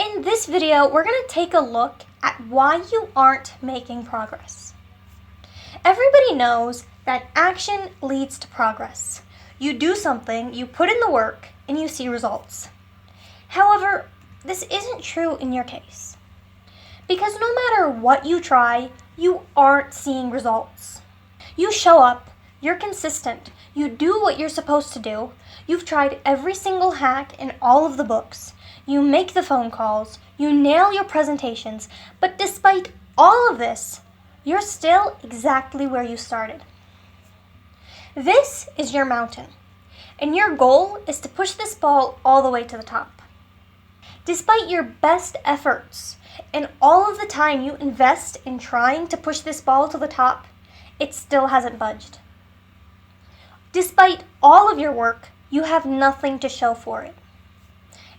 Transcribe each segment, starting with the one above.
In this video, we're going to take a look at why you aren't making progress. Everybody knows that action leads to progress. You do something, you put in the work, and you see results. However, this isn't true in your case. Because no matter what you try, you aren't seeing results. You show up, you're consistent, you do what you're supposed to do, you've tried every single hack in all of the books, you make the phone calls, you nail your presentations, but despite all of this, you're still exactly where you started. This is your mountain, and your goal is to push this ball all the way to the top. Despite your best efforts and all of the time you invest in trying to push this ball to the top, it still hasn't budged. Despite all of your work, you have nothing to show for it.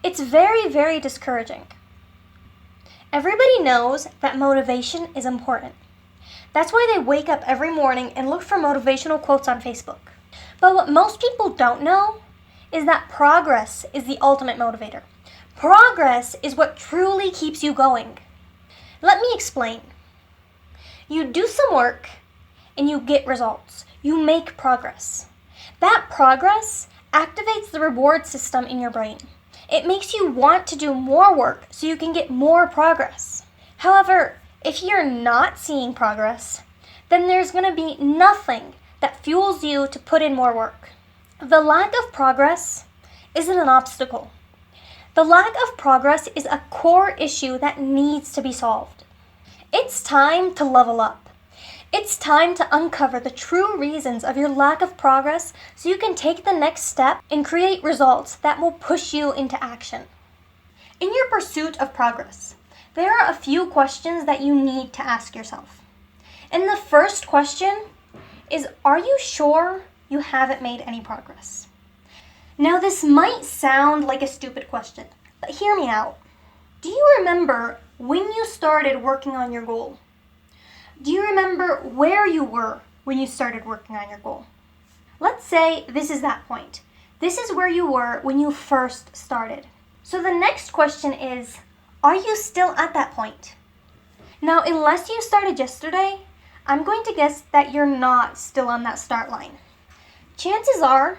It's very, very discouraging. Everybody knows that motivation is important. That's why they wake up every morning and look for motivational quotes on Facebook. But what most people don't know is that progress is the ultimate motivator. Progress is what truly keeps you going. Let me explain. You do some work and you get results. You make progress. That progress activates the reward system in your brain. It makes you want to do more work so you can get more progress. However, if you're not seeing progress, then there's going to be nothing that fuels you to put in more work. The lack of progress isn't an obstacle. The lack of progress is a core issue that needs to be solved. It's time to level up. It's time to uncover the true reasons of your lack of progress so you can take the next step and create results that will push you into action. In your pursuit of progress, there are a few questions that you need to ask yourself. And the first question is, are you sure you haven't made any progress? Now, this might sound like a stupid question, but hear me out. Do you remember when you started working on your goal? Do you remember where you were when you started working on your goal? Let's say this is that point. This is where you were when you first started. So the next question is, are you still at that point? Now, unless you started yesterday, I'm going to guess that you're not still on that start line. Chances are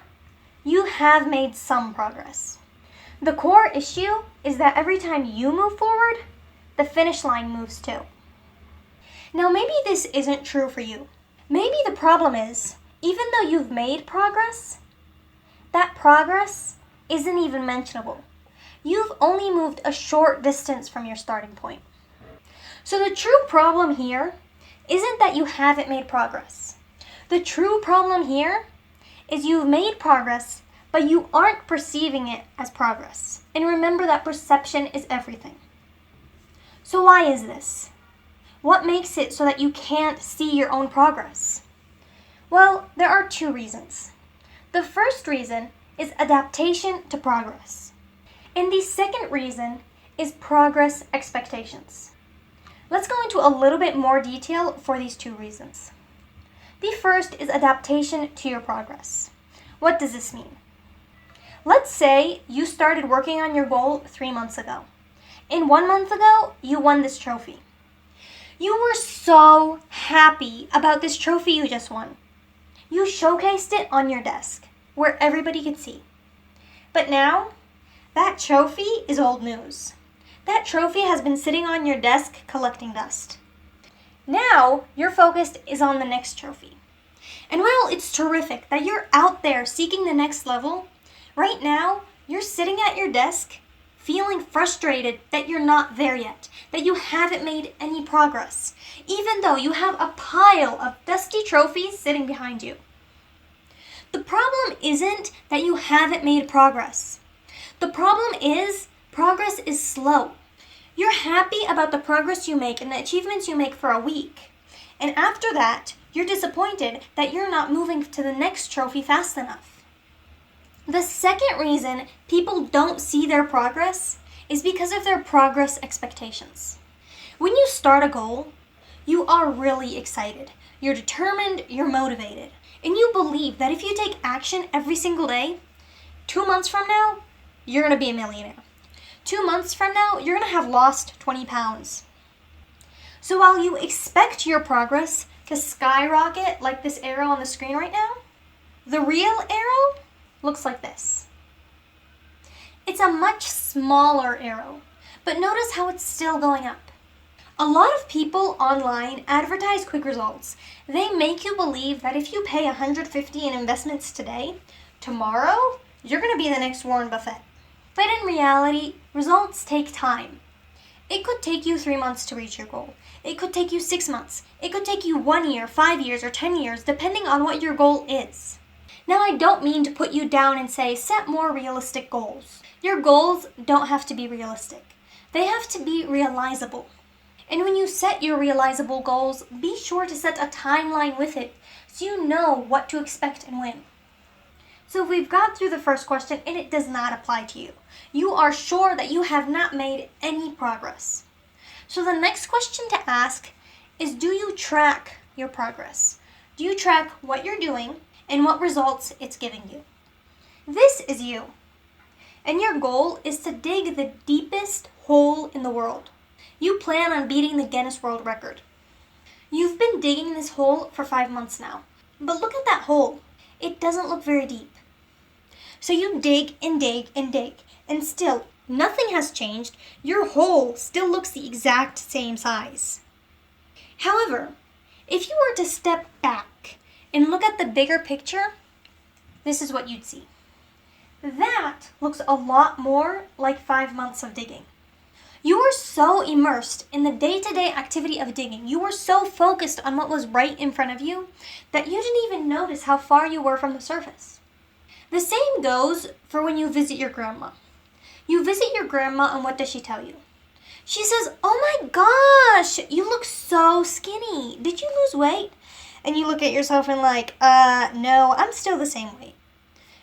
you have made some progress. The core issue is that every time you move forward, the finish line moves too. Now, maybe this isn't true for you. Maybe the problem is, even though you've made progress, that progress isn't even mentionable. You've only moved a short distance from your starting point. So the true problem here isn't that you haven't made progress. The true problem here is you've made progress, but you aren't perceiving it as progress. And remember that perception is everything. So why is this? What makes it so that you can't see your own progress? Well, there are two reasons. The first reason is adaptation to progress. And the second reason is progress expectations. Let's go into a little bit more detail for these two reasons. The first is adaptation to your progress. What does this mean? Let's say you started working on your goal 3 months ago. And 1 month ago, you won this trophy. You were so happy about this trophy you just won. You showcased it on your desk, where everybody could see. But now, that trophy is old news. That trophy has been sitting on your desk collecting dust. Now, your focus is on the next trophy. And while it's terrific that you're out there seeking the next level, right now, you're sitting at your desk feeling frustrated that you're not there yet, that you haven't made any progress, even though you have a pile of dusty trophies sitting behind you. The problem isn't that you haven't made progress. The problem is progress is slow. You're happy about the progress you make and the achievements you make for a week. And after that, you're disappointed that you're not moving to the next trophy fast enough. The second reason people don't see their progress is because of their progress expectations. When you start a goal, you are really excited. You're determined, you're motivated, and you believe that if you take action every single day, 2 months from now, you're going to be a millionaire. 2 months from now, you're going to have lost 20 pounds. So while you expect your progress to skyrocket like this arrow on the screen right now, the real arrow looks like this. It's a much smaller arrow, but notice how it's still going up. A lot of people online advertise quick results. They make you believe that if you pay $150 in investments today, tomorrow, you're going to be the next Warren Buffett. But in reality, results take time. It could take you 3 months to reach your goal. It could take you 6 months. It could take you 1 year, 5 years, or 10 years, depending on what your goal is. Now, I don't mean to put you down and say, set more realistic goals. Your goals don't have to be realistic. They have to be realizable. And when you set your realizable goals, be sure to set a timeline with it so you know what to expect and when. So if we've got through the first question and it does not apply to you, you are sure that you have not made any progress. So the next question to ask is, do you track your progress? Do you track what you're doing and what results it's giving you? This is you. And your goal is to dig the deepest hole in the world. You plan on beating the Guinness World Record. You've been digging this hole for 5 months now. But look at that hole. It doesn't look very deep. So you dig and dig and dig, and still nothing has changed. Your hole still looks the exact same size. However, if you were to step back and look at the bigger picture, this is what you'd see. That looks a lot more like 5 months of digging. You were so immersed in the day-to-day activity of digging, you were so focused on what was right in front of you, that you didn't even notice how far you were from the surface. The same goes for when you visit your grandma. You visit your grandma and what does she tell you? She says, "Oh my gosh, you look so skinny. Did you lose weight?" And you look at yourself and no, I'm still the same weight.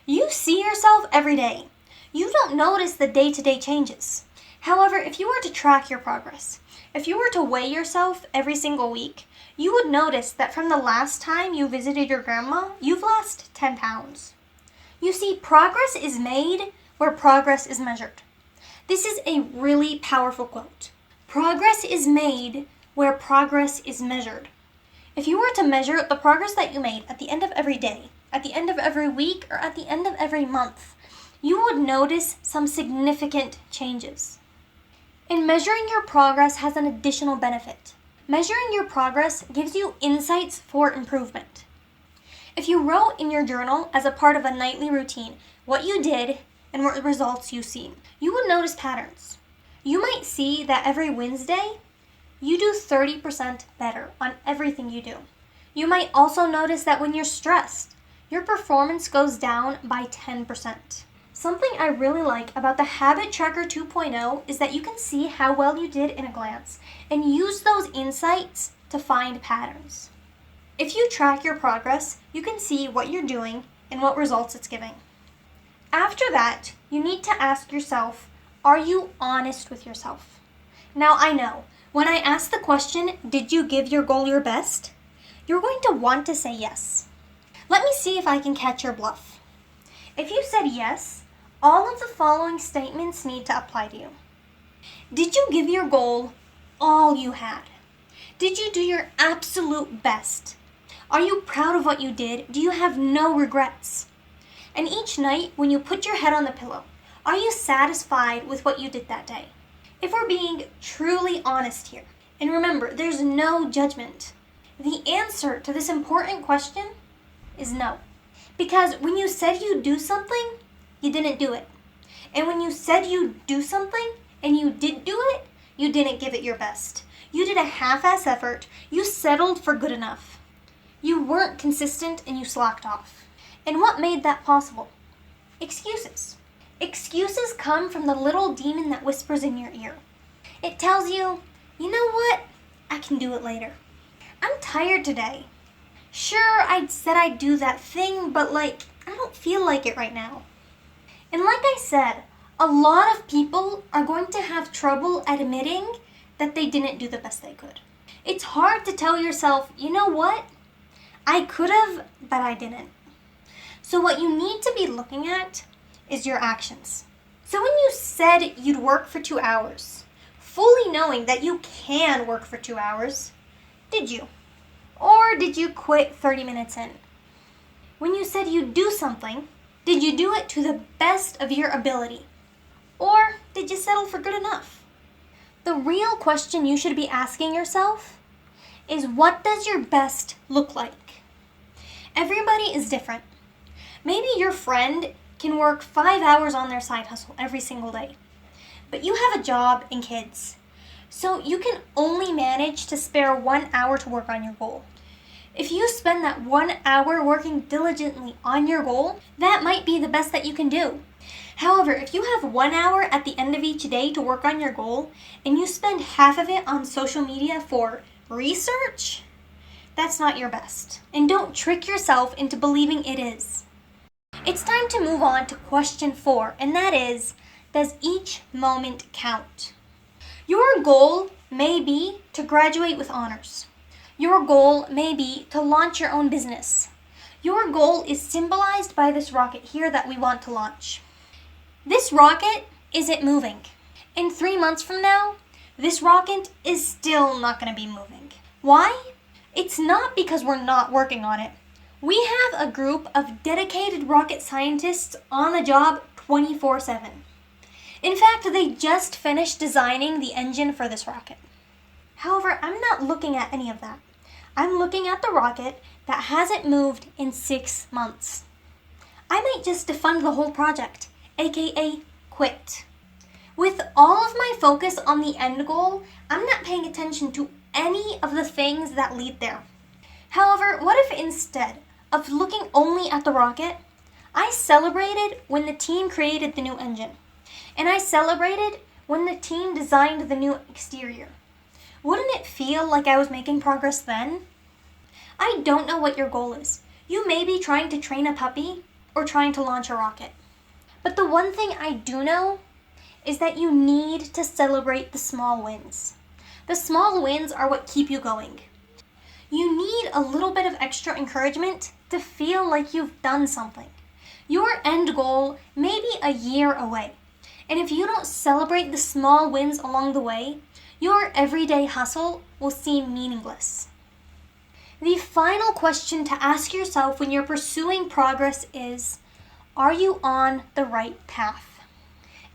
You see yourself every day. You don't notice the day-to-day changes. However, if you were to track your progress, if you were to weigh yourself every single week, you would notice that from the last time you visited your grandma, you've lost 10 pounds. You see, progress is made where progress is measured. This is a really powerful quote. Progress is made where progress is measured. If you were to measure the progress that you made at the end of every day, at the end of every week, or at the end of every month, you would notice some significant changes. And measuring your progress has an additional benefit. Measuring your progress gives you insights for improvement. If you wrote in your journal as a part of a nightly routine what you did and what results you see, you would notice patterns. You might see that every Wednesday, you do 30% better on everything you do. You might also notice that when you're stressed, your performance goes down by 10%. Something I really like about the Habit Tracker 2.0 is that you can see how well you did in a glance and use those insights to find patterns. If you track your progress, you can see what you're doing and what results it's giving. After that, you need to ask yourself, are you honest with yourself? Now I know, when I ask the question, did you give your goal your best? You're going to want to say yes. Let me see if I can catch your bluff. If you said yes, all of the following statements need to apply to you. Did you give your goal all you had? Did you do your absolute best? Are you proud of what you did? Do you have no regrets? And each night, when you put your head on the pillow, are you satisfied with what you did that day? If we're being truly honest here, and remember, there's no judgment, the answer to this important question is no. Because when you said you'd do something, you didn't do it. And when you said you'd do something and you did do it, you didn't give it your best. You did a half-ass effort. You settled for good enough. You weren't consistent and you slacked off. And what made that possible? Excuses. Excuses come from the little demon that whispers in your ear. It tells you, you know what? I can do it later. I'm tired today. Sure, I said I'd do that thing, but I don't feel like it right now. And like I said, a lot of people are going to have trouble admitting that they didn't do the best they could. It's hard to tell yourself, you know what? I could have, but I didn't. So what you need to be looking at is your actions. So when you said you'd work for 2 hours, fully knowing that you can work for 2 hours, did you? Or did you quit 30 minutes in? When you said you'd do something, did you do it to the best of your ability? Or did you settle for good enough? The real question you should be asking yourself is, what does your best look like? Everybody is different. Maybe your friend can work 5 hours on their side hustle every single day, but you have a job and kids, so you can only manage to spare 1 hour to work on your goal. If you spend that 1 hour working diligently on your goal, that might be the best that you can do. However, if you have 1 hour at the end of each day to work on your goal, and you spend half of it on social media for research, that's not your best. And don't trick yourself into believing it is. It's time to move on to question 4, and that is, does each moment count? Your goal may be to graduate with honors. Your goal may be to launch your own business. Your goal is symbolized by this rocket here that we want to launch. This rocket isn't moving. In 3 months from now, this rocket is still not going to be moving. Why? It's not because we're not working on it. We have a group of dedicated rocket scientists on the job 24/7. In fact, they just finished designing the engine for this rocket. However, I'm not looking at any of that. I'm looking at the rocket that hasn't moved in 6 months. I might just defund the whole project, aka quit. With all of my focus on the end goal, I'm not paying attention to any of the things that lead there. However, what if instead of looking only at the rocket, I celebrated when the team created the new engine, and I celebrated when the team designed the new exterior? Wouldn't it feel like I was making progress then? I don't know what your goal is. You may be trying to train a puppy or trying to launch a rocket. But the one thing I do know is that you need to celebrate the small wins. The small wins are what keep you going. You need a little bit of extra encouragement to feel like you've done something. Your end goal may be a year away, and if you don't celebrate the small wins along the way, your everyday hustle will seem meaningless. The final question to ask yourself when you're pursuing progress is, are you on the right path?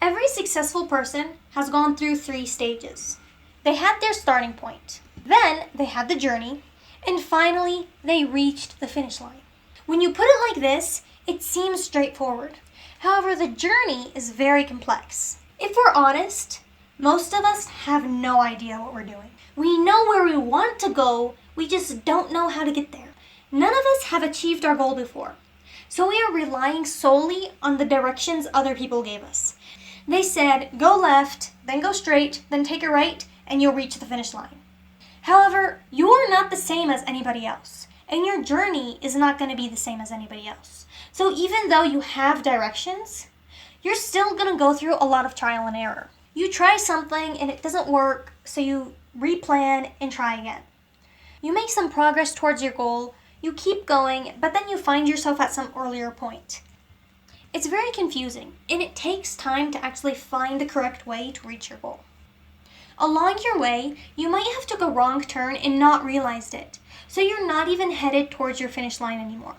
Every successful person has gone through 3 stages. They had their starting point, then they had the journey, and finally they reached the finish line. When you put it like this, it seems straightforward. However, the journey is very complex. If we're honest, most of us have no idea what we're doing. We know where we want to go, we just don't know how to get there. None of us have achieved our goal before, so we are relying solely on the directions other people gave us. They said, go left, then go straight, then take a right, and you'll reach the finish line. However, you're not the same as anybody else, and your journey is not going to be the same as anybody else. So even though you have directions, you're still going to go through a lot of trial and error. You try something and it doesn't work, so you replan and try again. You make some progress towards your goal, you keep going, but then you find yourself at some earlier point. It's very confusing, and it takes time to actually find the correct way to reach your goal. Along your way, you might have took a wrong turn and not realized it, so you're not even headed towards your finish line anymore.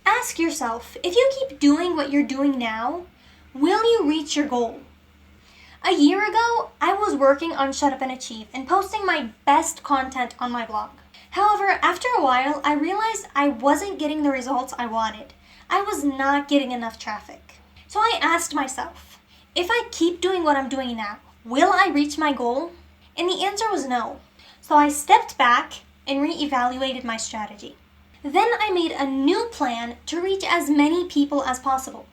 Ask yourself, if you keep doing what you're doing now, will you reach your goal? A year ago, I was working on Shut Up and Achieve and posting my best content on my blog. However, after a while, I realized I wasn't getting the results I wanted. I was not getting enough traffic. So I asked myself, if I keep doing what I'm doing now, will I reach my goal? And the answer was no. So I stepped back and reevaluated my strategy. Then I made a new plan to reach as many people as possible.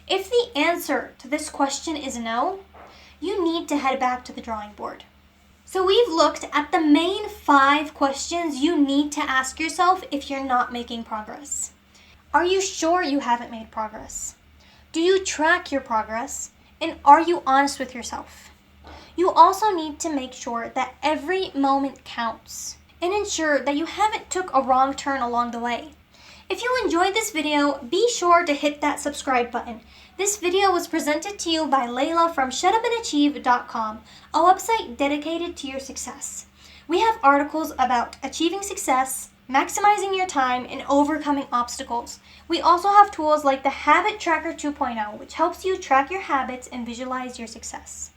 If the answer to this question is no, you need to head back to the drawing board. So we've looked at the main 5 questions you need to ask yourself if you're not making progress. Are you sure you haven't made progress? Do you track your progress? And are you honest with yourself? You also need to make sure that every moment counts and ensure that you haven't took a wrong turn along the way. If you enjoyed this video, be sure to hit that subscribe button. This video was presented to you by Layla from ShutUpAndAchieve.com, a website dedicated to your success. We have articles about achieving success, maximizing your time, and overcoming obstacles. We also have tools like the Habit Tracker 2.0, which helps you track your habits and visualize your success.